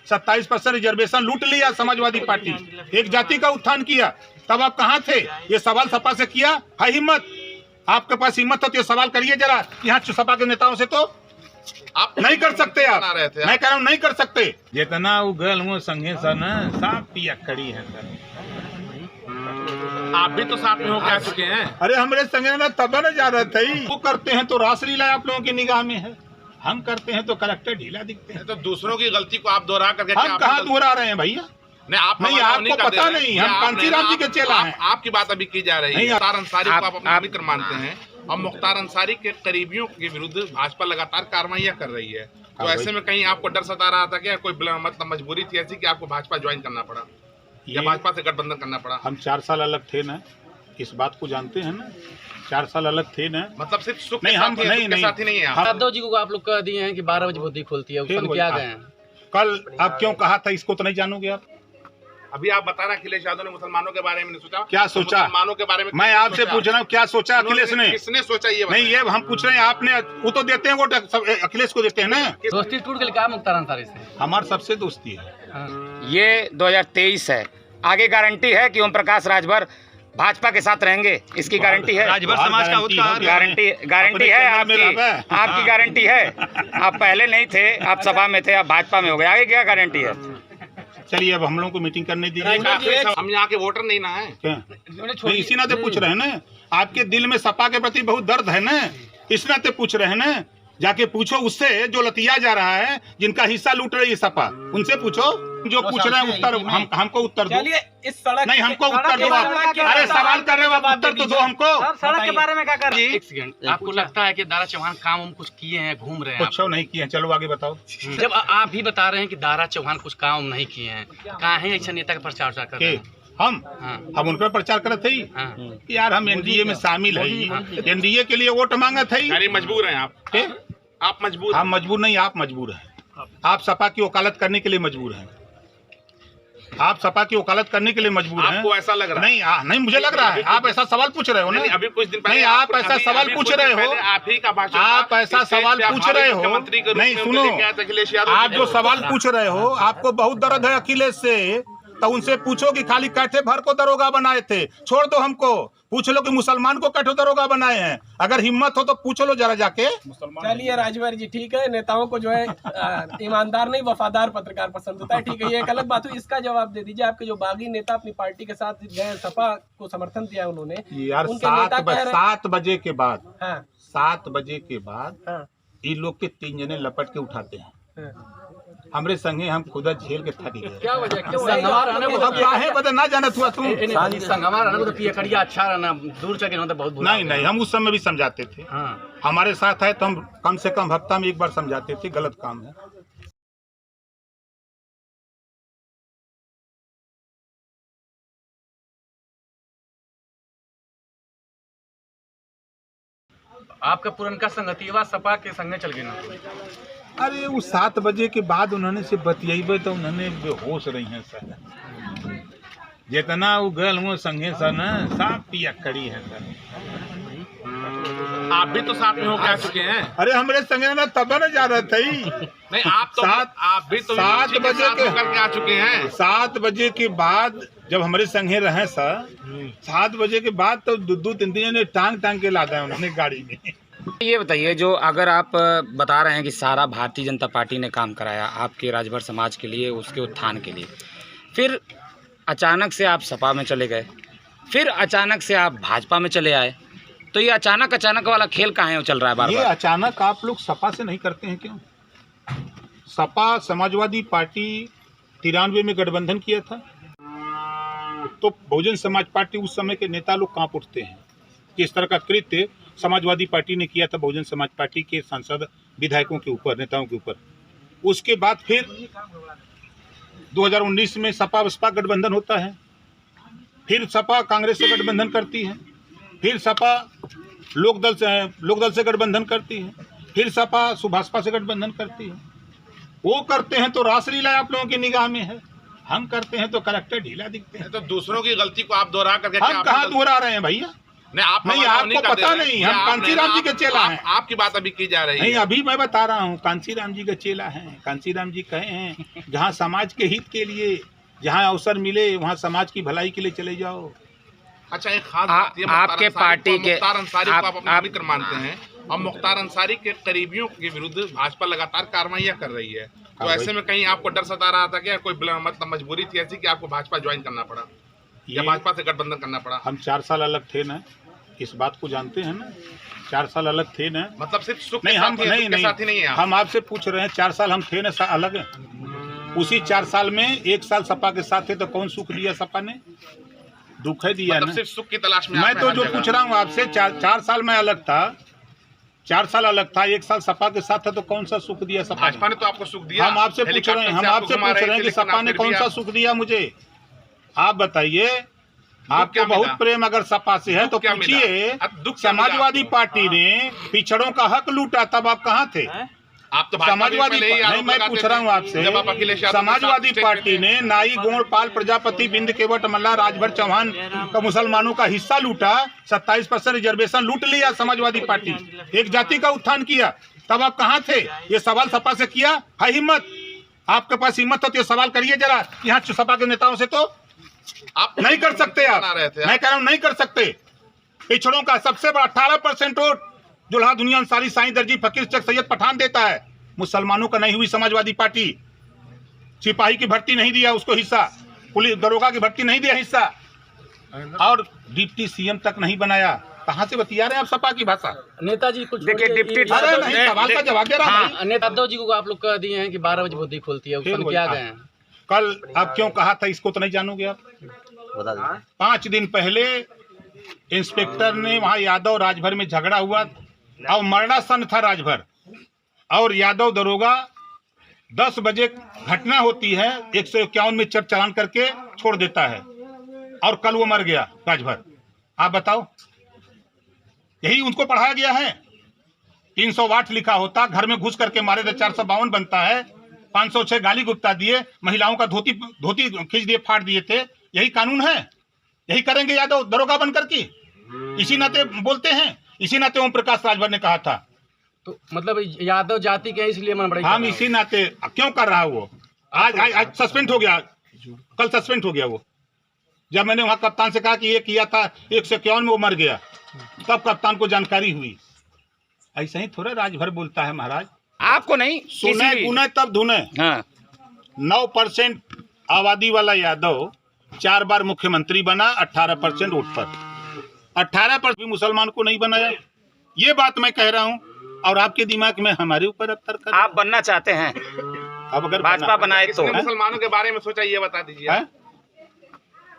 27% reservation लूट लिया Samajwadi party, एक जाति का उत्थान किया। तब आप कहाँ थे? ये सवाल सपा से किया है हिम्मत? आपके पास हिम्मत हो तो ये सवाल करिए जरा। यहाँ सपा के नेताओं से तो आप नहीं कर सकते। आप मैं कह रहा हूँ नहीं कर सकते। जितना उगल वो संगे सर न साफ पिया खड़ी है सर। आप भी तो साथ में होकर आ चुके हैं। अरे हमारे संगे ना तब न जा रहे थे। वो करते हैं तो रासलीला आप लोगों की निगाह में है, हम करते हैं तो करेक्टर ढीला दिखते हैं। तो दूसरों की गलती को आप दोहरा करके हम कहाँ दोहरा रहे हैं भैया? नहीं, आप नहीं, आपको पता नहीं, हम कांसीराम जी के चेला हैं। आपकी बात अभी की जा रही है। मुख्तार अंसारी को आप अपना मित्र मानते हैं और मुख्तार अंसारी के करीबियों के विरुद्ध भाजपा लगातार कार्रवाइयां कर रही है, तो ऐसे में कहीं आपको डर सता रहा था कि कोई मतलब मजबूरी थी ऐसी कि आपको भाजपा ज्वाइन करना पड़ा या भाजपा से गठबंधन करना पड़ा? हम 4 साल अलग थे ना, इस बात को जानते हैं ना। 4 साल अलग थे ना, मतलब सिर्फ सुख नहीं, हम नहीं साथी नहीं है। यादव जी को आप लोग कह दिए हैं कि 12 बजे बुद्धि खुलती है, उस समय क्या गए हैं? कल आप क्यों कहा था इसको तो नहीं जानोगे आप? अभी आप बता रहे अखिलेश यादव ने मुसलमानों के बारे में नहीं सोचा? क्या सोचा? मुसलमानों के बारे में मैं आपसे पूछ रहा हूँ, क्या सोचा अखिलेश ने? किसने सोचा? ये नहीं, ये हम पूछ रहे हैं। आपने वो तो देते हैं वोट, अखिलेश को देते हैं ना। दोस्ती टूट गई क्या मुख्तार अंसारी से? हमारे सबसे दोस्ती है। ये 2023 है, आगे गारंटी है कि ओम प्रकाश राजभर भाजपा के साथ रहेंगे, इसकी गारंटी है। राजभर समाज का गारंटी है आपकी गारंटी है। आप पहले नहीं थे, आप सपा में थे, आप भाजपा में हो गए, आगे क्या गारंटी है? चलिए अब हम लोगों को मीटिंग करने दीजिए। हम यहाँ के वोटर नहीं ना है क्या? नहीं, इसी नाते पूछ रहे हैं ना। आपके दिल में सपा के प्रति बहुत दर्द है ना, इस नाते पूछ रहे हैं ना। जाके पूछो उससे जो लतिया जा रहा है, जिनका हिस्सा लूट रही है सपा, उनसे पूछो। जो पूछ रहे हैं उत्तर हमको उत्तर दो। इस सड़क नहीं, हमको उत्तर दो। अरे सवाल कर रहे हो, उत्तर तो दो हमको। सड़क के बारे में क्या कर रहे हैं? एक सेकंड, आपको लगता है कि दारा चौहान काम कुछ किए हैं, घूम रहे हैं? कुछ नहीं किए हैं, चलो आगे बताओ। जब आप भी बता रहे हैं कि दारा चौहान कुछ काम नहीं किए हैं, कहाँ है ऐसा नेता का प्रचार कर रहे हैं? हम उन पर प्रचार करते ही यार, हम एनडीए में शामिल है, एनडीए के लिए वोट मांगा था ही। मजबूर हैं आप मजबूर? हम मजबूर नहीं, आप मजबूर हैं। आप सपा की वकालत करने के लिए मजबूर हैं। आप सपा की वकालत करने के लिए मजबूर हैं। आपको ऐसा लग रहा है? नहीं, मुझे लग रहा है। आप ऐसा सवाल पूछ रहे हो ना। अभी कुछ दिन पहले नहीं, आप ऐसा सवाल पूछ रहे हो। आप ऐसा सवाल पूछ रहे हो। नहीं, सुनो, आप जो सवाल पूछ रहे हो, आपको बहुत दर्द है अखिलेश से, तो उनसे पूछो कि खाली कैठे भर को दरोगा बनाए थे। छोड़ दो हमको, पूछ लो कि मुसलमान को कैठे दरोगा बनाए हैं। अगर हिम्मत हो तो पूछ लो जरा जाके। चलिए राजभर जी, ठीक है, नेताओं को जो है ईमानदार नहीं वफादार पत्रकार पसंद होता है, ठीक है, ये एक अलग बात हुई। इसका जवाब दे दीजिए। आपके जो बागी नेता अपनी पार्टी के साथ गए, सपा को समर्थन दिया उन्होंने यार, 7 बजे के बाद, हाँ 7 बजे के बाद हाँ इन लोग के 3 जने लपट के उठाते हैं। हमरे संगे हम खुद झेल के थक गए। क्या वजह? ना जानत हुआ तुम? अच्छा रहना, दूर चल के बहुत बुरा। नहीं, हम उस समय भी समझाते थे। हमारे साथ है तो हम कम से कम हफ्ता में एक बार समझाते थे, गलत काम है। आपका पुरनका संगतिवा सपा के संगे चल गए ना? अरे वो 7 बजे के बाद उन्होंने से बतियाबे तो उन्होंने बेहोश रही हैं सर। जितना उगल वो संगे सर न साफ पिया खड़ी है सर। आप भी तो साथ में होकर आ चुके हैं। अरे हमारे संगे ना तब न जा रहे थे। नहीं, आप भी तो 7 बजे करके आ चुके हैं। 7 बजे के बाद जब हमारे संगे रहे सर, 7 बजे के बाद तो 2-3 ने टांग के लादा है उन्होंने गाड़ी में। ये बताइए, जो अगर आप बता रहे हैं कि सारा भारतीय जनता पार्टी ने काम कराया आपके राजभर समाज के लिए, उसके उत्थान के लिए, फिर अचानक से आप सपा में चले गए, फिर अचानक से आप भाजपा में चले आए, तो ये अचानक वाला खेल कहाँ चल रहा है बार-बार? ये अचानक आप लोग सपा से नहीं करते हैं क्यों? सपा समाजवादी पार्टी 93 में गठबंधन किया था, तो बहुजन समाज पार्टी उस समय के नेता लोग कांप उठते हैं कि इस तरह का कृत्य समाजवादी पार्टी ने किया था बहुजन समाज पार्टी के सांसद विधायकों के ऊपर, नेताओं के ऊपर। उसके बाद फिर 2019 में सपा बसपा गठबंधन होता है, फिर सपा कांग्रेस से गठबंधन करती है, फिर सपा लोकदल से गठबंधन करती है, फिर सपा सुभाषपा से गठबंधन करती है। वो करते हैं तो रासलीला आप लोगों की निगाह में है, हम करते हैं तो करेक्टर ढीला दिखते हैं। तो दूसरों की गलती को आप दोहरा करके हम कहाँ दोहरा रहे हैं भैया? नहीं, आप नहीं, हमारा आपको नहीं कर पता दे रहे नहीं, हैं। हम आप कांचीराम नहीं, जी के चेला हैं। आपकी बात अभी की जा रही नहीं, है। अभी मैं बता रहा हूँ कांचीराम जी का चेला है। कांचीराम जी कहे हैं जहाँ समाज के हित के लिए जहाँ अवसर मिले वहाँ समाज की भलाई के लिए चले जाओ। अच्छा, एक खास बात ये आपके पार्टी के मुख्तार अंसारी को आप अपना आप मित्र मानते हैं और मुख्तार अंसारी के करीबियों के विरुद्ध भाजपा लगातार कार्रवाइयां कर रही है, तो हाँ, ऐसे में कहीं आपको डर सता रहा था क्या? कोई मतलब मजबूरी थी ऐसी कि आपको भाजपा ज्वाइन करना पड़ा या ये भाजपा से गठबंधन करना पड़ा? हम 4 साल अलग थे ना, इस बात को जानते हैं ना, 4 साल अलग थे ना। मतलब सिर्फ सुख नहीं, के हम साथी हैं, दुख के साथी नहीं है आप। हम आपसे पूछ रहे हैं 4 साल हम थे ना अलग हैं। उसी 4 साल में 1 साल सपा के साथ थे तो कौन सुख दिया सपा ने? दुख है दिया मतलब ना। सिर्फ सुख की तलाश में मैं आप तो हर जो जगह। पूछ रहा हूँ आपसे 4 साल में अलग था, 4 साल अलग था, 1 साल सपा के साथ था तो कौन सा सुख दिया सपा भाजपा ने? ने तो आपको सुख दिया। हम आपसे पूछ रहे हैं, हम आपसे पूछ रहे हैं कि सपा ने कौन सा सुख दिया मुझे? आप बताइए। आपको क्या बहुत मिला? प्रेम अगर सपा से है दुख तो क्या मिला? पूछिए। अब दुख क्या मिला समाजवादी आपको? पार्टी ने पिछड़ों का हक लूटा, तब आप कहाँ थे? आप तो भाजपा भी समाजवादी पहले ही नहीं, आरोप मैं लगाते पूछ थे। रहा हूँ आपसे। जब आप अखिलेश यादव के साथ समाजवादी स्टेज पे पार्टी थे। ने नाई गोणपाल प्रजापति बिंद केवट मल्ला राजभर चौहान का मुसलमानों का हिस्सा लूटा, 27% रिजर्वेशन लूट लिया समाजवादी पार्टी, एक जाति का उत्थान किया, तब आप कहाँ थे? ये सवाल सपा से किया है हिम्मत? आपके पास हिम्मत हो तो ये सवाल करिए जरा। यहाँ सपा के नेताओं से तो आप नहीं कर सकते आप। बना रहे थे मैं कह रहा हूँ नहीं कर सकते। पिछड़ों का सबसे बड़ा 18% वोट जुल्हा दुनिया अंसारी साईं दर्जी फकीर चक सैयद पठान देता है। मुसलमानों का नहीं हुई समाजवादी पार्टी। सिपाही की भर्ती नहीं दिया उसको हिस्सा, पुलिस दरोगा की भर्ती नहीं दिया हिस्सा, और डिप्टी सीएम तक नहीं बनाया। कहाँ से बतिया रहे हैं आप सपा की भाषा? नेताजी कुछ देखिए, डिप्टी अरे नहीं, सवाल का जवाब दे रहा हूं। हाँ, नेता यादव जी को आप लोग कह दिए हैं कि 12 बजे बुद्धि खुलती है, उस फिर समय वही क्या बात। गए हैं? कल आप क्यों कहा था इसको तो नहीं जानोगे आप? 5 दिन पहले इंस्पेक्टर ने वहां यादव राजभर में झगड़ा हुआ और मरणासन था राजभर, और यादव दरोगा 10 बजे घटना होती है 151 में चट चालान करके छोड़ देता है, और कल वो मर गया राजभर। आप बताओ, यही उनको पढ़ाया गया है? 308 लिखा होता, घर में घुस करके मारे थे, 452 बनता है, 506 गाली गुप्ता दिए, महिलाओं का धोती खींच दिए, फाड़ दिए थे। यही कानून है? यही करेंगे यादव दरोगा बनकर की? इसी नाते बोलते हैं, इसी नाते ओम प्रकाश राजभर ने कहा था। तो मतलब यादव जाति के हैं, इसलिए मन बड़ाई हम इसी नाते क्यों कर रहा है वो? आज सस्पेंड हो गया, कल सस्पेंड हो गया वो। जब मैंने वहां कप्तान से कहा कि ये किया था 151 में वो मर गया, तब कप्तान को जानकारी हुई। ऐसा ही थोड़ा राजभर बोलता है महाराज। आपको नहीं, सुने गुने तब धुने। हाँ 9% आबादी वाला यादव 4 बार मुख्यमंत्री बना, 18% वोट पर। 18% भी मुसलमान को नहीं बनाया। ये बात मैं कह रहा हूँ, और आपके दिमाग में हमारे ऊपर अवतर कर। आप बनना चाहते हैं, अब अगर भाजपा बनाए तो किसने मुसलमानों के बारे में सोचा, ये बता दीजिए। है?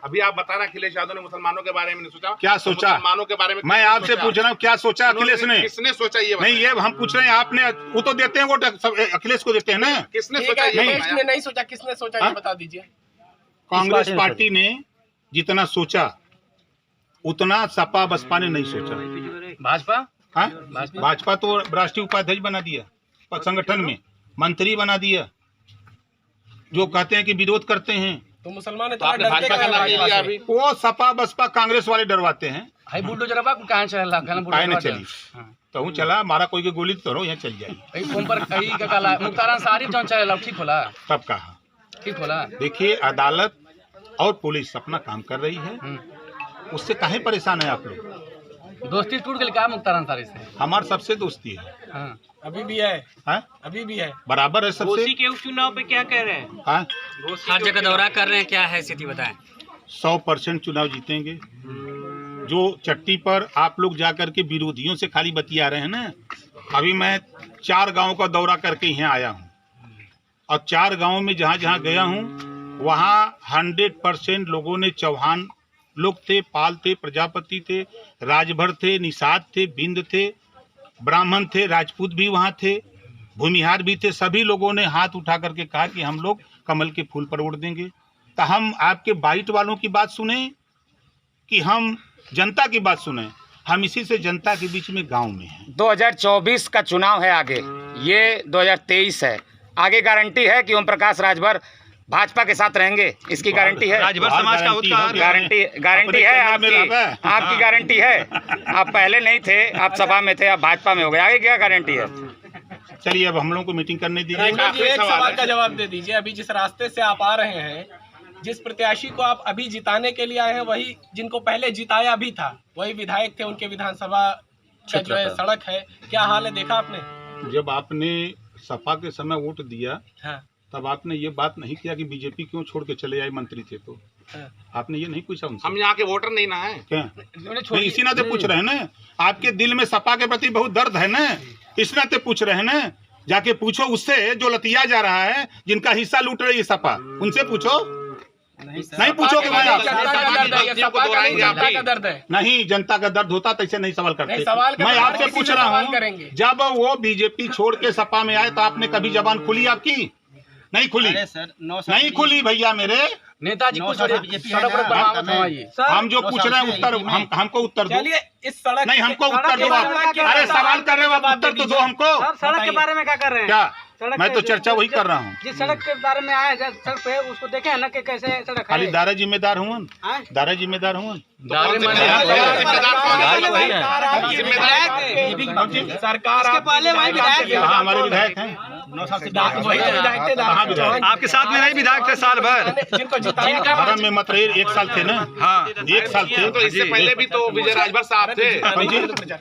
अभी आप बता रहे अखिलेश यादव ने मुसलमानों के बारे में नहीं सोचा। क्या तो सोचा? मुसलमानों के बारे में मैं आपसे पूछ रहा हूँ क्या सोचा अखिलेश ने? किसने सोचा ये नहीं, ये हम पूछ रहे हैं। आपने वो तो देते हैं वोट, सब अखिलेश को देते हैं ना। किसने ठीक सोचा है, ये अखिलेश बताया? ने नहीं सोचा, किसने सोचा ये हाँ? बता दीजिए। कांग्रेस पार्टी ने जितना सोचा उतना सपा बसपा ने नहीं सोचा। भाजपा हाँ? भाजपा तो राष्ट्रीय उपाध्यक्ष बना दिया, संगठन में मंत्री बना दिया। जो कहते हैं कि विरोध करते हैं, तो मुसलमान तो आपने भाजपा का नाम ले लिया अभी। वो सपा बसपा कांग्रेस वाले डरवाते हैं। भाई बुलडोजर अब कहाँ चला? काहे न चली तो हूँ चला, मारा कोई के गोली तो यहाँ चल जाएगी। कौन पर कहीं का काला मुख्तार अंसारी जौन चला ठीक होला, तब कहा। ठीक होला। देखिए, अदालत और पुलिस अपना काम कर रही है, उससे काहे परेशान है आप लोग? दोस्ती टूट गई का मुख्तार अंसारी से? हमार सबसे दोस्ती है। हाँ। अभी भी है, हाँ? अभी भी है। बराबर है सबसे। के उपचुनाव पे क्या कह रहे हैं? हाँ? हर जगह दौरा कर रहे हैं, क्या है स्थिति बताएं? 100% चुनाव जीतेंगे। जो चट्टी पर आप लोग जाकर के विरोधियों से खाली बतिया रहे हैं ना, अभी मैं 4 गांव का दौरा करके यहाँ आया हूँ, और 4 गांव में जहाँ जहाँ गया हूँ वहाँ 100% लोगों ने, चौहान लोग थे, पाल थे, प्रजापति थे, राजभर थे, निषाद थे, बिंद थे, ब्राह्मण थे, राजपूत भी वहाँ थे, भूमिहार भी थे। सभी लोगों ने हाथ उठा करके कहा कि हम लोग कमल के फूल पर वोट देंगे। तो हम आपके बाइट वालों की बात सुने कि हम जनता की बात सुने? हम इसी से जनता के बीच में गांव में हैं। 2024 का चुनाव है आगे, ये 2023 है। आगे गारंटी है कि ओम प्रकाश राजभर भाजपा के साथ रहेंगे, इसकी गारंटी है? राजभर समाज का उत्थान गारंटी है आपकी गारंटी है? आप पहले नहीं थे, आप सपा में थे, आप भाजपा में हो गए, आगे क्या गारंटी है? चलिए अब हम लोग को मीटिंग करने दीजिए। राजभर जी, एक सवाल का जवाब दे दीजिए। अभी जिस रास्ते से आप आ रहे हैं, जिस प्रत्याशी को आप अभी जिताने के लिए आए हैं, वही जिनको पहले जिताया भी था, वही विधायक थे, उनके विधानसभा का जो है सड़क है, क्या हाल है, देखा आपने? जब आपने सपा के समय वोट दिया, हाँ, तब आपने ये बात नहीं किया कि बीजेपी क्यों छोड़ के चले आए मंत्री थे, तो हाँ। आपने ये नहीं पूछा उनसे? हम यहाँ के वोटर नहीं ना है। क्या नहीं, इसी नाते पूछ रहे हैं ना, आपके दिल में सपा के प्रति बहुत दर्द है ना, इस नाते पूछ रहे हैं ना। जाके पूछो उससे जो लतिया जा रहा है, जिनका हिस्सा लूट रही है सपा, उनसे पूछो। नहीं पूछोगे भाई आप? नहीं, जनता का दर्द होता तो ऐसे नहीं सवाल करते। मैं आपसे पूछ रहा हूँ, जब वो बीजेपी छोड़ के सपा में आए तो आपने कभी जबान खुली आपकी? नहीं खुली, नहीं खुली भैया मेरे नेताजी कुछ सड़क पर बनावट हमारी। हम जो पूछ रहे हैं उत्तर हमको उत्तर दो। चलिए इस सड़क नहीं, हमको उत्तर दो आप। अरे सवाल कर रहे हो आप, उत्तर तो दो हमको। सड़क के बारे में क्या कर रहे हैं? क्या मैं तो चर्चा वही कर रहा हूँ। जिस सड़क के बारे में आए सड़क पे, उसको देखे है ना कि कैसे सड़क खाली है। दारा जिम्मेदार हुआ, दारा जिम्मेदार हुआ। सरकार इसके पहले वही विधायक थे। हाँ, हमारे विधायक हैं। कहाँ विधायक? आपके साथ में नहीं विधायक थे साल भर, जिनको जिताया भरम में मत रहिए, 1 साल थे ना। हाँ 1 साल थे तो इससे पहले भी तो विजय राजभर साहब थे।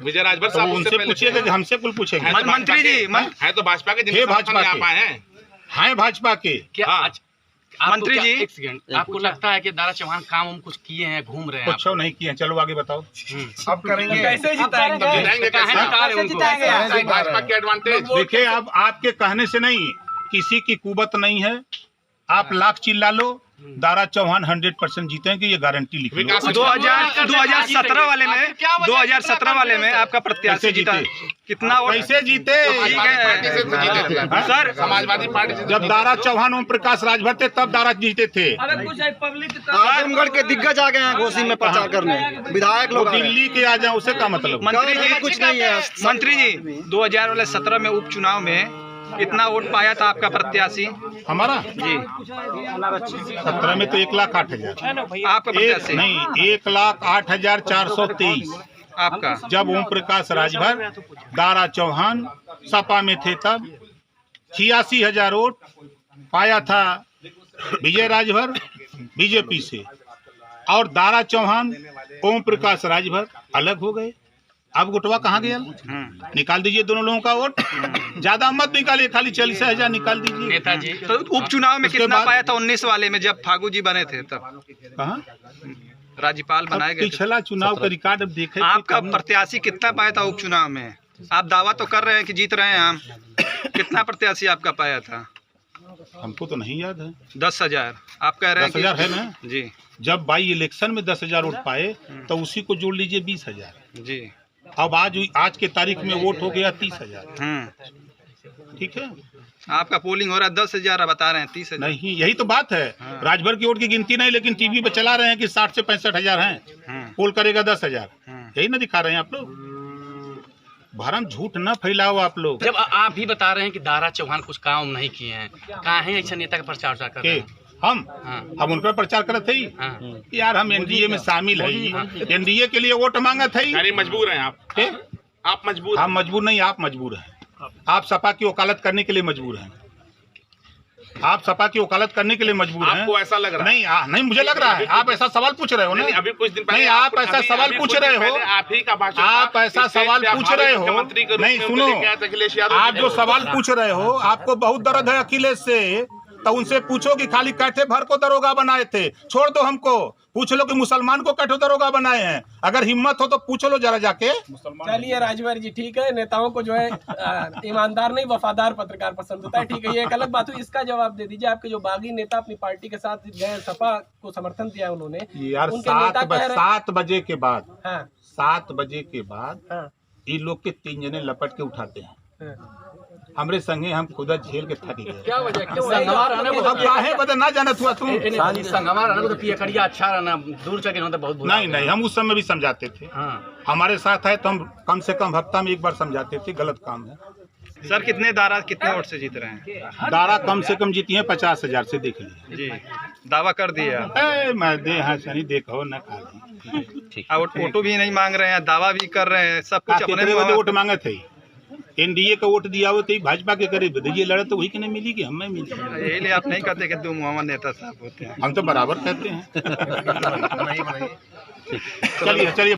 विजय राजभर साहब उनसे पूछिएगा कि हमसे कुल पूछेंगे। मंत्री जी है तो भाजपा के, हे भाजपा यहाँ के। पाए हैं। हैं भाजपा के। क्या मंत्री जी, एक सेकंड, आपको लगता है कि दारा चौहान काम हम कुछ किए हैं, घूम रहे हैं? कुछ नहीं किए, चलो आगे बताओ। अब करेंगे, कैसे जिताएंगे? जिताएंगे कैसे? जिताएंगे भाजपा के एडवांटेज। देखिए, अब आपके कहने से नहीं, किसी की कुवत नहीं है। आप लाख चिल्ला लो, दारा चौहान 100% जीतेंगे, ये गारंटी लिखी। 2017 वाले में आपका प्रत्याशी जीता, कितना वोट? कैसे जीते? सर समाजवादी पार्टी से जब दारा चौहान ओम प्रकाश राजभर थे तब दारा जीते थे। आजमगढ़ के दिग्गज आ गए हैं घोसी में प्रचार करने, विधायक वो लोग आ गए हैं। दिल्ली के आ जाए, उसे क्या मतलब? मंत्री जी कुछ नहीं है। मंत्री जी 2017 में उपचुनाव में कितना वोट पाया था आपका प्रत्याशी? हमारा जी 17 में तो 1,08,000। आपका प्रत्याशी नहीं, 1,08,423। आपका जब ओम प्रकाश राजभर दारा चौहान सपा में थे तब 86,000 वोट पाया था विजय राजभर बीजेपी से, और दारा चौहान ओम प्रकाश राजभर अलग हो गए। अब गुटवा कहाँ गया? निकाल दीजिए दोनों लोगों का वोट, ज्यादा मत निकालिए, खाली 40,000 निकाल दीजिए। नेताजी तो उपचुनाव में कितना पाया था 19 वाले में, जब फागू जी बने थे तब कहाँ राज्यपाल बनाए गए थे? पिछला चुनाव का रिकॉर्ड अब देखे। आपका प्रत्याशी कितना पाया था उपचुनाव में? आप दावा तो कर रहे हैं कि जीत रहे हैं हम, कितना प्रत्याशी आपका पाया था? हमको तो नहीं याद है। 10,000 आप कह रहे हैं? 10,000 है ना जी। जब बाई इलेक्शन में 10,000 वोट पाए तो उसी को जोड़ लीजिए 20,000। जी। अब आज के तारीख में वोट हो गया 30,000। ठीक है, आपका पोलिंग हो रहा है 10,000, बता रहे हैं 30,000। नहीं, यही तो बात है। राजभर की वोट की गिनती नहीं, लेकिन टीवी पे चला रहे हैं कि 60 से 65,000 हैं, पोल करेगा 10,000। यही ना दिखा रहे हैं आप लोग। भरम झूठ न फैलाओ आप लोग। जब आप भी बता रहे हैं कि दारा चौहान कुछ काम नहीं किए हैं, कहाँ है ऐसा नेता का प्रचार कर रहे हैं? हम उन पर प्रचार करते ही यार, हम एनडीए में शामिल है, एनडीए के लिए वोट मांगा था। यानी मजबूर हैं आप मजबूर? हम मजबूर नहीं, आप मजबूर हैं। आप सपा की वकालत करने के लिए मजबूर हैं। आप सपा की वकालत करने के लिए मजबूर हैं। आपको ऐसा लग रहा है? नहीं मुझे लग रहा है। आप ऐसा सवाल पूछ रहे हो ना? अभी कुछ दिन पहले नहीं, आप ऐसा सवाल पूछ रहे हो, आप ही का भाषण, आप ऐसा सवाल पूछ रहे हो। नहीं सुनो, आप जो सवाल पूछ रहे हो, आपको बहुत दर्द है अखिलेश से, तो उनसे पूछो कि खाली कैठे भर को दरोगा बनाए थे, छोड़ दो हमको। पूछ लो कि मुसलमान को कैठे दरोगा बनाए हैं, अगर हिम्मत हो तो पूछ लो जरा जाके। चलिए राजभर जी, ठीक है, नेताओं को जो है ईमानदार नहीं वफादार पत्रकार पसंद होता है, ठीक है, ये एक अलग बात हुई। इसका जवाब दे दीजिए। आपके जो बागी नेता अपनी पार्टी के साथ गए, सपा को समर्थन दिया उन्होंने, यार 7 बजे के बाद, हाँ 7 बजे के बाद हाँ ये लोग के 3 जने लपट के उठाते हैं हमरे संगे, हम खुदा झेल के थक गए। क्या वजह? अब काहे बदे ना जानत हुआ तुम? पियकड़िया अच्छा रहना, दूर चल के बहुत बुरा। नहीं, हम उस समय भी समझाते थे। हमारे साथ है तो हम कम से कम हफ्ता में एक बार समझाते थे, गलत काम है। सर कितने वोट से जीत रहे हैं? दारा कम से कम जीती है 50,000 से, देख लीजिए। जी, दावा कर दिया। मैं दे हाँ सनी देखो न खा वोटो भी नहीं मांग रहे हैं, दावा भी कर रहे हैं, सब कुछ अपने वोट मांगे थे। एनडीए का वोट दिया हो तो भाजपा के करीब दीजिए, लड़े तो वही के नहीं मिली कि हमें मिली। यही लिए आप नहीं कहते कि दो मुआवजा नेता साहब होते हैं? हम तो बराबर कहते हैं। चलिए चलिए।